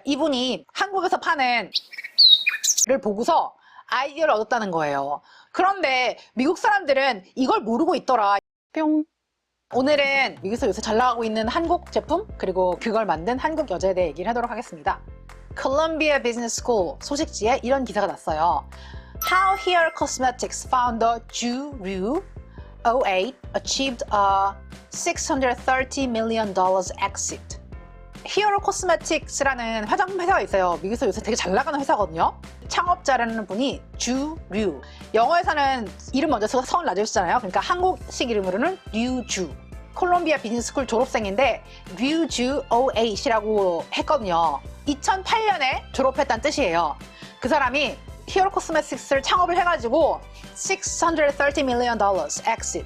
이분이 한국에서 파는 를 보고서 아이디어를 얻었다는 거예요. 그런데 미국 사람들은 이걸 모르고 있더라. 뿅. 오늘은 미국에서 요새 잘 나가고 있는 한국 제품 그리고 그걸 만든 한국 여자에 대해 얘기를 하도록 하겠습니다. Columbia Business School 소식지에 이런 기사가 났어요. How Hair Cosmetics founder Ju Ryu, 08, achieved a $630 million exit. 히어로 코스메틱스라는 화장품 회사가 있어요. 미국에서 요새 되게 잘 나가는 회사거든요. 창업자라는 분이 주류. 영어에서는 이름 먼저 써서 성을 놔주시잖아요. 그러니까 한국식 이름으로는 류주. 콜롬비아 비즈니스쿨 졸업생인데 류주 08이라고 했거든요. 2008년에 졸업했다는 뜻이에요. 그 사람이 히어로 코스메틱스를 창업을 해가지고 $630 million exit.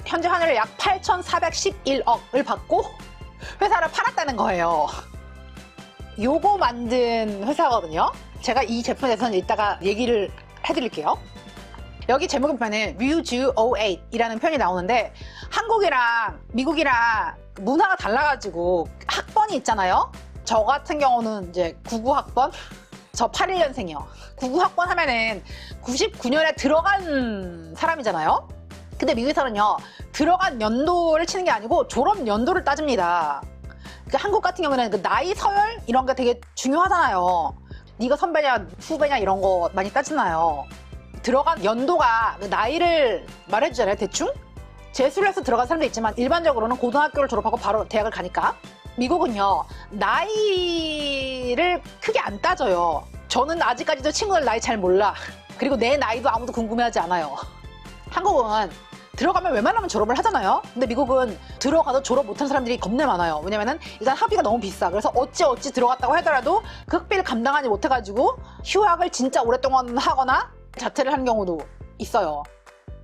현재 환율로 약 8,411억을 받고 회사를 팔았다는 거예요. 요거 만든 회사거든요. 제가 이 제품에 대해서는 이따가 얘기를 해드릴게요. 여기 제목에 보면은 류주 08이라는 표현이 나오는데 한국이랑 미국이랑 문화가 달라가지고 학번이 있잖아요. 저 같은 경우는 이제 99학번, 저 81년생이요. 99학번 하면은 99년에 들어간 사람이잖아요. 근데 미국에서는요, 들어간 연도를 치는 게 아니고 졸업 연도를 따집니다. 그러니까 한국 같은 경우는 그 나이 서열 이런 게 되게 중요하잖아요. 네가 선배냐 후배냐 이런 거 많이 따지나요. 들어간 연도가 그 나이를 말해주잖아요, 대충. 재수를 해서 들어간 사람도 있지만 일반적으로는 고등학교를 졸업하고 바로 대학을 가니까. 미국은요, 나이를 크게 안 따져요. 저는 아직까지도 친구들 나이 잘 몰라. 그리고 내 나이도 아무도 궁금해하지 않아요. 한국은 들어가면 웬만하면 졸업을 하잖아요. 근데 미국은 들어가도 졸업 못한 사람들이 겁내 많아요. 왜냐면은 일단 학비가 너무 비싸. 그래서 어찌 들어갔다고 하더라도 그 학비를 감당하지 못해가지고 휴학을 진짜 오랫동안 하거나 자퇴를 하는 경우도 있어요.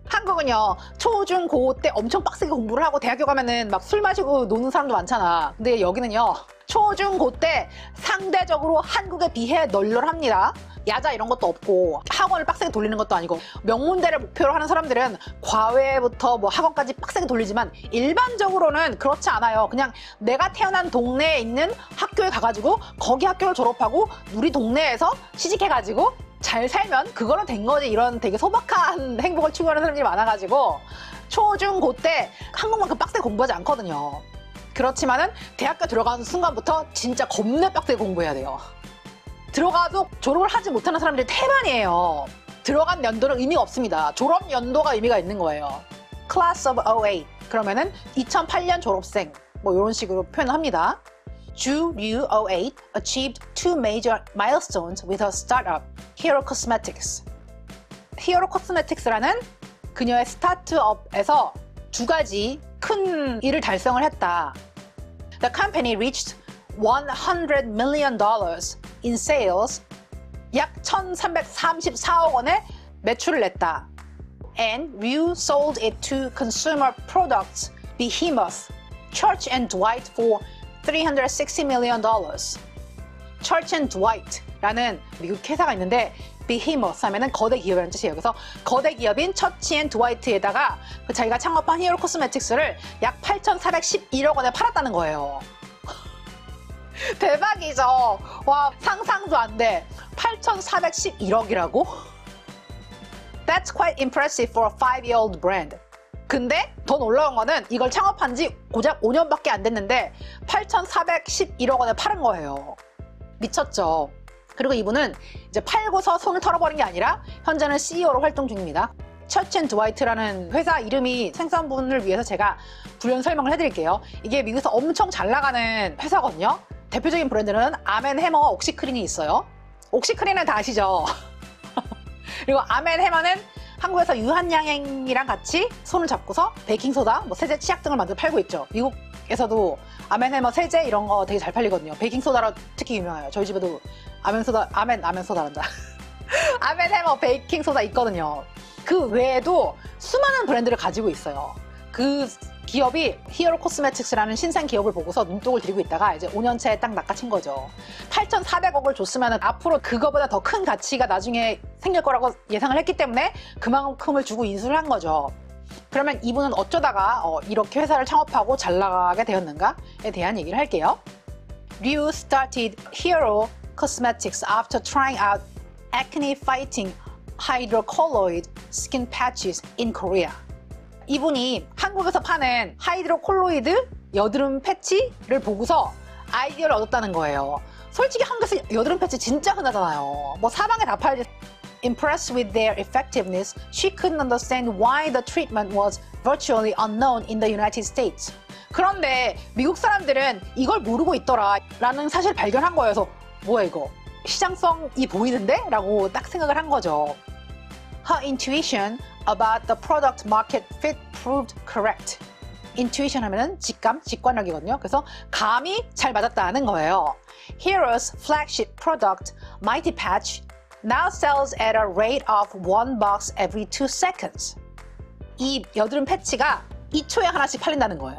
한국은요, 초, 중, 고 때 엄청 빡세게 공부를 하고 대학교 가면은 막 술 마시고 노는 사람도 많잖아. 근데 여기는요, 초, 중, 고 때 상대적으로 한국에 비해 널널합니다. 야자 이런 것도 없고 학원을 빡세게 돌리는 것도 아니고 명문대를 목표로 하는 사람들은 과외부터 뭐 학원까지 빡세게 돌리지만 일반적으로는 그렇지 않아요. 그냥 내가 태어난 동네에 있는 학교에 가가지고 거기 학교를 졸업하고 우리 동네에서 취직해가지고 잘 살면 그거는 된 거지. 이런 되게 소박한 행복을 추구하는 사람들이 많아가지고 초, 중, 고 때 한국만큼 빡세게 공부하지 않거든요. 그렇지만은 대학교 들어가는 순간부터 진짜 겁내 빡세게 공부해야 돼요. 들어가도 졸업을 하지 못하는 사람들이 태반이에요. 들어간 연도는 의미가 없습니다. 졸업 연도가 의미가 있는 거예요. Class of 08 그러면은 2008년 졸업생 뭐 이런 식으로 표현합니다. Ju Ryu 08 achieved two major milestones with her startup, Hero Cosmetics. Hero Cosmetics라는 그녀의 스타트업에서 두 가지 큰 일을 달성을 했다. The company reached $100 million in sales, 약 1,334억 원의 매출을 냈다. And Ryu sold it to consumer products behemoth Church & Dwight for $360 million. Church & Dwight라는 미국 회사가 있는데 behemoth 하면은 거대 기업이라는 뜻이에요. 그래서 거대 기업인 Church & Dwight에다가 자기가 창업한 히어로 코스메틱스를 약 8,411억 원에 팔았다는 거예요. 대박이죠. 와, 상상도 안 돼. 8,411억이라고? That's quite impressive for a 5-year-old brand. 근데 더 놀라운 거는 이걸 창업한 지 고작 5년밖에 안 됐는데 8,411억 원에 팔은 거예요. 미쳤죠. 그리고 이분은 이제 팔고서 손을 털어버린 게 아니라 현재는 CEO로 활동 중입니다. Church & Dwight라는 회사 이름이 생소한분을 위해서 제가 부연 설명을 해드릴게요. 이게 미국에서 엄청 잘 나가는 회사거든요. 대표적인 브랜드는 아멘해머와 옥시크린이 있어요. 옥시크린은 다 아시죠? 그리고 아멘해머는 한국에서 유한양행이랑 같이 손을 잡고서 베이킹소다, 뭐 세제, 치약 등을 만들어 팔고 있죠. 미국에서도 아멘해머 세제 이런 거 되게 잘 팔리거든요. 베이킹소다로 특히 유명해요. 저희 집에도 아멘소다란다. 아멘해머 베이킹소다 있거든요. 그 외에도 수많은 브랜드를 가지고 있어요. 그 기업이 히어로 코스메틱스라는 신생 기업을 보고서 눈독을 들이고 있다가 이제 5년차에 딱 낚아챈 거죠. 8,400억을 줬으면 앞으로 그거보다 더 큰 가치가 나중에 생길 거라고 예상을 했기 때문에 그만큼을 주고 인수를 한 거죠. 그러면 이분은 어쩌다가 이렇게 회사를 창업하고 잘 나가게 되었는가에 대한 얘기를 할게요. Ryu started Hero Cosmetics after trying out acne-fighting hydrocolloid skin patches in Korea. 이분이 한국에서 파는 하이드로콜로이드 여드름 패치를 보고서 아이디어를 얻었다는 거예요. 솔직히 한국에서 여드름 패치 진짜 흔하잖아요. 뭐 사방에 다 팔지. Impressed with their effectiveness, she couldn't understand why the treatment was virtually unknown in the United States. 그런데 미국 사람들은 이걸 모르고 있더라 라는 사실을 발견한 거예요. 그래서 뭐야 이거? 시장성이 보이는데? 라고 딱 생각을 한 거죠. Her intuition about the product market fit proved correct. intuition 하면은 직감, 직관력이거든요. 그래서 감이 잘 맞았다는 거예요. Hero's flagship product, Mighty Patch, now sells at a rate of 1 box every 2 seconds. 이 여드름 패치가 2초에 하나씩 팔린다는 거예요.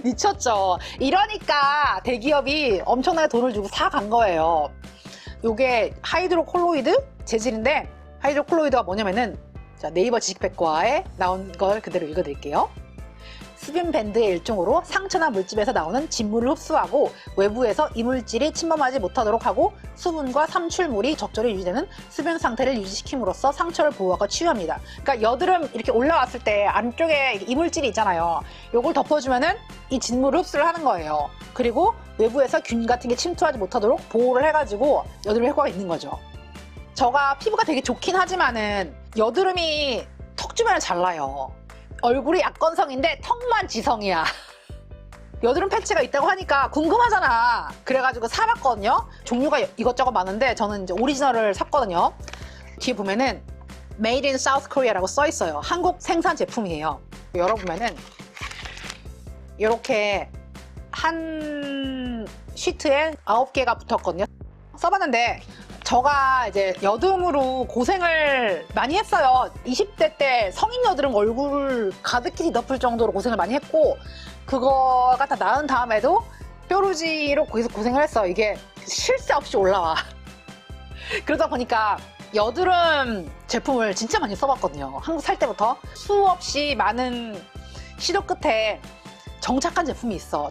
미쳤죠? 이러니까 대기업이 엄청나게 돈을 주고 사간 거예요. 이게 하이드로콜로이드 재질인데 하이드로콜로이드가 뭐냐면은 자, 네이버 지식백과에 나온 걸 그대로 읽어드릴게요. 수분 밴드의 일종으로 상처나 물집에서 나오는 진물을 흡수하고 외부에서 이물질이 침범하지 못하도록 하고 수분과 삼출물이 적절히 유지되는 수분 상태를 유지시킴으로써 상처를 보호하고 치유합니다. 그러니까 여드름 이렇게 올라왔을 때 안쪽에 이물질이 있잖아요. 요걸 덮어주면은 이 진물을 흡수를 하는 거예요. 그리고 외부에서 균 같은 게 침투하지 못하도록 보호를 해가지고 여드름 효과가 있는 거죠. 저가 피부가 되게 좋긴 하지만은 여드름이 턱 주변을 잘 나요. 얼굴이 약건성인데 턱만 지성이야. 여드름 패치가 있다고 하니까 궁금하잖아. 그래가지고 사봤거든요. 종류가 이것저것 많은데 저는 이제 오리지널을 샀거든요. 뒤에 보면은 Made in South Korea라고 써 있어요. 한국 생산 제품이에요. 열어보면은 이렇게 한 시트에 9개가 붙었거든요. 써봤는데 저가 이제 여드름으로 고생을 많이 했어요. 20대 때 성인 여드름 얼굴 가득히 뒤덮을 정도로 고생을 많이 했고 그거가 다 나은 다음에도 뾰루지로 계속 고생을 했어요. 이게 쉴 새 없이 올라와. 그러다 보니까 여드름 제품을 진짜 많이 써봤거든요. 한국 살 때부터 수없이 많은 시도 끝에 정착한 제품이 있어.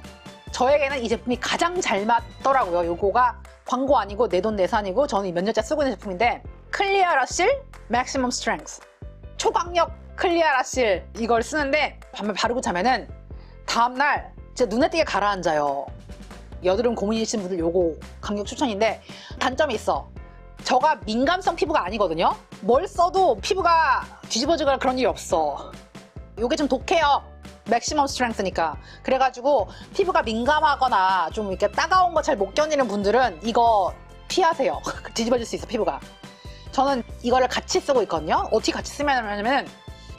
저에게는 이 제품이 가장 잘 맞더라고요. 요거가 광고 아니고 내돈내산이고 저는 몇 년째 쓰고 있는 제품인데 클리아라실 맥시멈 스트렝스 초강력 클리아라실 이걸 쓰는데 밤에 바르고 자면은 다음날 진짜 눈에 띄게 가라앉아요. 여드름 고민이신 분들 요거 강력 추천인데 단점이 있어. 저가 민감성 피부가 아니거든요. 뭘 써도 피부가 뒤집어지거나 그런 일이 없어. 요게 좀 독해요. 맥시멈 스트렝스니까. 그래가지고 피부가 민감하거나 좀 이렇게 따가운 거 잘 못 견디는 분들은 이거 피하세요. 뒤집어질 수 있어 피부가. 저는 이거를 같이 쓰고 있거든요. 어떻게 같이 쓰면 하냐면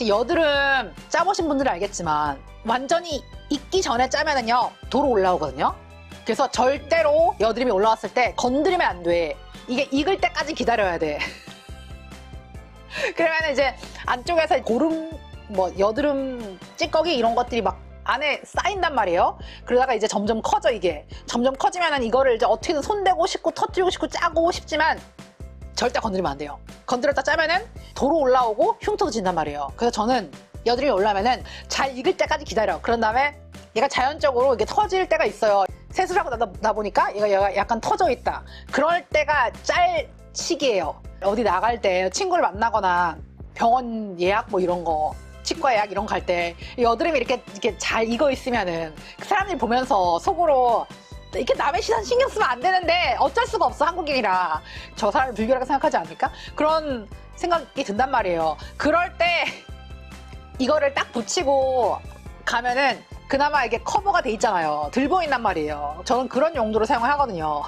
여드름 짜보신 분들은 알겠지만 완전히 익기 전에 짜면은요 도로 올라오거든요. 그래서 절대로 여드름이 올라왔을 때 건드리면 안 돼. 이게 익을 때까지 기다려야 돼. 그러면 이제 안쪽에서 고름 뭐 여드름 찌꺼기 이런 것들이 막 안에 쌓인단 말이에요. 그러다가 이제 점점 커져. 이게 점점 커지면은 이거를 이제 어떻게든 손대고 싶고 터뜨리고 싶고 짜고 싶지만 절대 건드리면 안 돼요. 건드렸다 짜면은 도로 올라오고 흉터진단 말이에요. 그래서 저는 여드름이 올라오면은 잘 익을 때까지 기다려. 그런 다음에 얘가 자연적으로 이게 터질 때가 있어요. 세수를 하고 나다 보니까 얘가 약간 터져 있다. 그럴 때가 짤 시기예요. 어디 나갈 때 친구를 만나거나 병원 예약 뭐 이런 거 치과 예약 이런 거 갈 때 여드름이 이렇게 잘 익어 있으면은 그 사람들이 보면서 속으로 이렇게 남의 시선 신경 쓰면 안 되는데 어쩔 수가 없어. 한국인이라 저 사람을 불결하게 생각하지 않을까? 그런 생각이 든단 말이에요. 그럴 때 이거를 딱 붙이고 가면은 그나마 이게 커버가 돼 있잖아요. 들 보인단 말이에요. 저는 그런 용도로 사용을 하거든요.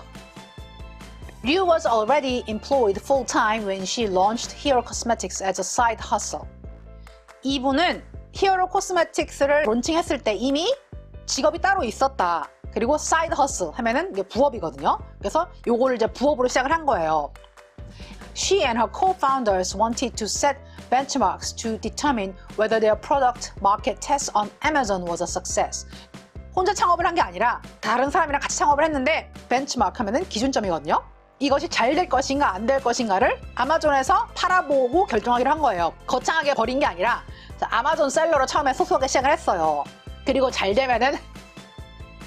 Ryu was already employed full-time when she launched Hero Cosmetics as a side hustle. 이분은 히어로 코스메틱스를 론칭했을 때 이미 직업이 따로 있었다. 그리고 side hustle 하면은 이게 부업이거든요. 그래서 요거를 이제 부업으로 시작을 한 거예요. She and her co-founders wanted to set benchmarks to determine whether their product market test on Amazon was a success. 혼자 창업을 한 게 아니라 다른 사람이랑 같이 창업을 했는데 벤치마크 하면은 기준점이거든요. 이것이 잘 될 것인가 안 될 것인가를 아마존에서 팔아보고 결정하기로 한 거예요. 거창하게 버린 게 아니라 아마존 셀러로 처음에 소소하게 시작을 했어요. 그리고 잘 되면은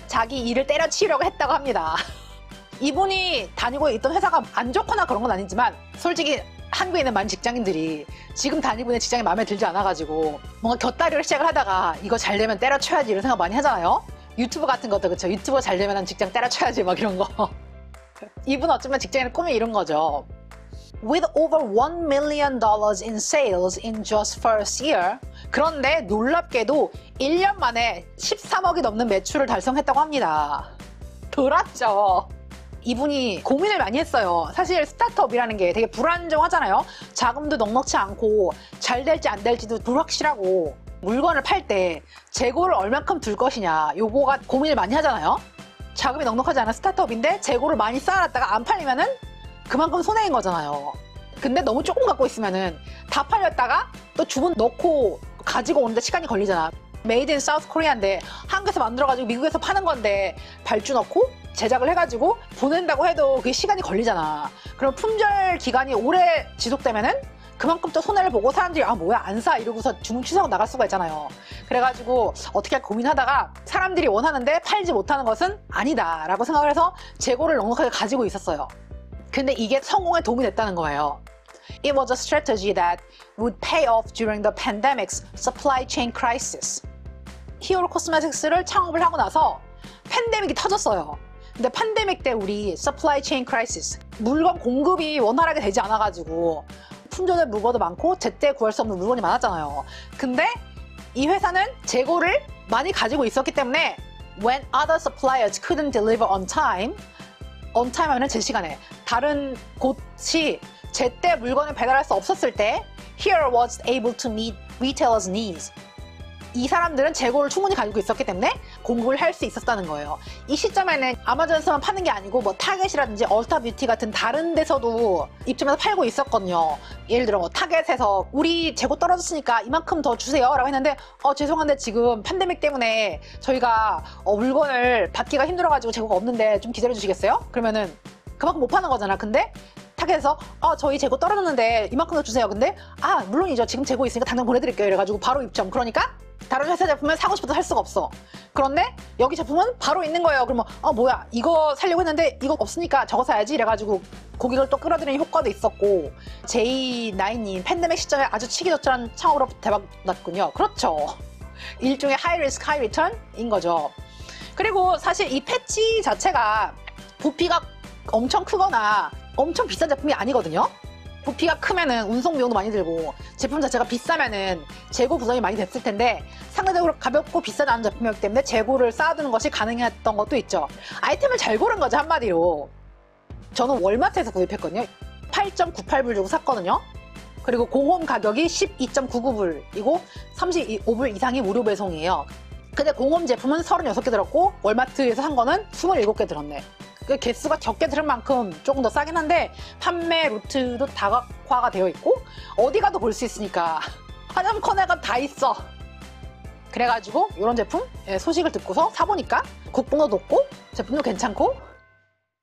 자기 일을 때려치우려고 했다고 합니다. 이분이 다니고 있던 회사가 안 좋거나 그런 건 아니지만 솔직히 한국에 있는 많은 직장인들이 지금 다니고 있는 직장이 마음에 들지 않아가지고 뭔가 곁다리를 시작을 하다가 이거 잘 되면 때려쳐야지 이런 생각 많이 하잖아요. 유튜브 같은 것도 그렇죠. 유튜브 잘 되면 직장 때려쳐야지 막 이런 거. 이분 어쩌면 직장인의 꿈이 이런 거죠. With over $1 million in sales in just first year. 그런데 놀랍게도 1년 만에 13억이 넘는 매출을 달성했다고 합니다. 돌았죠. 이분이 고민을 많이 했어요. 사실 스타트업이라는 게 되게 불안정하잖아요. 자금도 넉넉치 않고 잘 될지 안 될지도 불확실하고 물건을 팔 때 재고를 얼만큼 둘 것이냐 요거가 고민을 많이 하잖아요. 자금이 넉넉하지 않은 스타트업인데 재고를 많이 쌓아놨다가 안 팔리면은 그만큼 손해인 거잖아요. 근데 너무 조금 갖고 있으면은 다 팔렸다가 또 주문 넣고 가지고 오는데 시간이 걸리잖아. 메이드 인 사우스 코리아인데 한국에서 만들어가지고 미국에서 파는 건데 발주 넣고 제작을 해가지고 보낸다고 해도 그게 시간이 걸리잖아. 그럼 품절 기간이 오래 지속되면은 그만큼 또 손해를 보고 사람들이 아 뭐야 안 사 이러고서 주문 취소하고 나갈 수가 있잖아요. 그래가지고 어떻게 할까 고민하다가 사람들이 원하는데 팔지 못하는 것은 아니다 라고 생각을 해서 재고를 넉넉하게 가지고 있었어요. 근데 이게 성공에 도움이 됐다는 거예요. It was a strategy that would pay off during the pandemic's supply chain crisis. 히어로 코스메틱스를 창업을 하고 나서 팬데믹이 터졌어요. 근데 팬데믹 때 우리 supply chain crisis, 물건 공급이 원활하게 되지 않아가지고 품절될 물건도 많고 제때 구할 수 없는 물건이 많았잖아요. 근데 이 회사는 재고를 많이 가지고 있었기 때문에 when other suppliers couldn't deliver on time 하면 제 시간에 다른 곳이 제때 물건을 배달할 수 없었을 때 Here was able to meet retailers' needs. 이 사람들은 재고를 충분히 가지고 있었기 때문에 공급을 할 수 있었다는 거예요. 이 시점에는 아마존에서만 파는 게 아니고 뭐 타겟이라든지 얼타뷰티 같은 다른 데서도 입점해서 팔고 있었거든요. 예를 들어 뭐 타겟에서 우리 재고 떨어졌으니까 이만큼 더 주세요 라고 했는데 죄송한데 지금 팬데믹 때문에 저희가 물건을 받기가 힘들어가지고 재고가 없는데 좀 기다려 주시겠어요? 그러면은 그만큼 못 파는 거잖아. 근데 타겟에서 저희 재고 떨어졌는데 이만큼 더 주세요. 근데 물론이죠. 지금 재고 있으니까 당장 보내드릴게요. 이래가지고 바로 입점. 그러니까 다른 회사 제품을 사고 싶어도 살 수가 없어. 그런데 여기 제품은 바로 있는 거예요. 그러면 뭐야 이거 살려고 했는데 이거 없으니까 저거 사야지 이래가지고 고객을 또 끌어들이는 효과도 있었고 J9님 팬데믹 시점에 아주 치기적절한 창업으로 대박 났군요. 그렇죠. 일종의 하이 리스크 하이 리턴인 거죠. 그리고 사실 이 패치 자체가 부피가 엄청 크거나 엄청 비싼 제품이 아니거든요. 부피가 크면은 운송 비용도 많이 들고 제품 자체가 비싸면은 재고 구성이 많이 됐을 텐데 상대적으로 가볍고 비싸지 않은 제품이었기 때문에 재고를 쌓아두는 것이 가능했던 것도 있죠. 아이템을 잘 고른 거죠 한마디로. 저는 월마트에서 구입했거든요. 8.98불 주고 샀거든요. 그리고 공홈 가격이 12.99불이고 35불 이상이 무료 배송이에요. 근데 공홈 제품은 36개 들었고 월마트에서 산 거는 27개 들었네. 그 개수가 적게 들은 만큼 조금 더 싸긴 한데 판매 루트도 다각화가 되어 있고 어디 가도 볼 수 있으니까 화장품 코너가 다 있어. 그래가지고 이런 제품 소식을 듣고서 사보니까 국뽕도 높고 제품도 괜찮고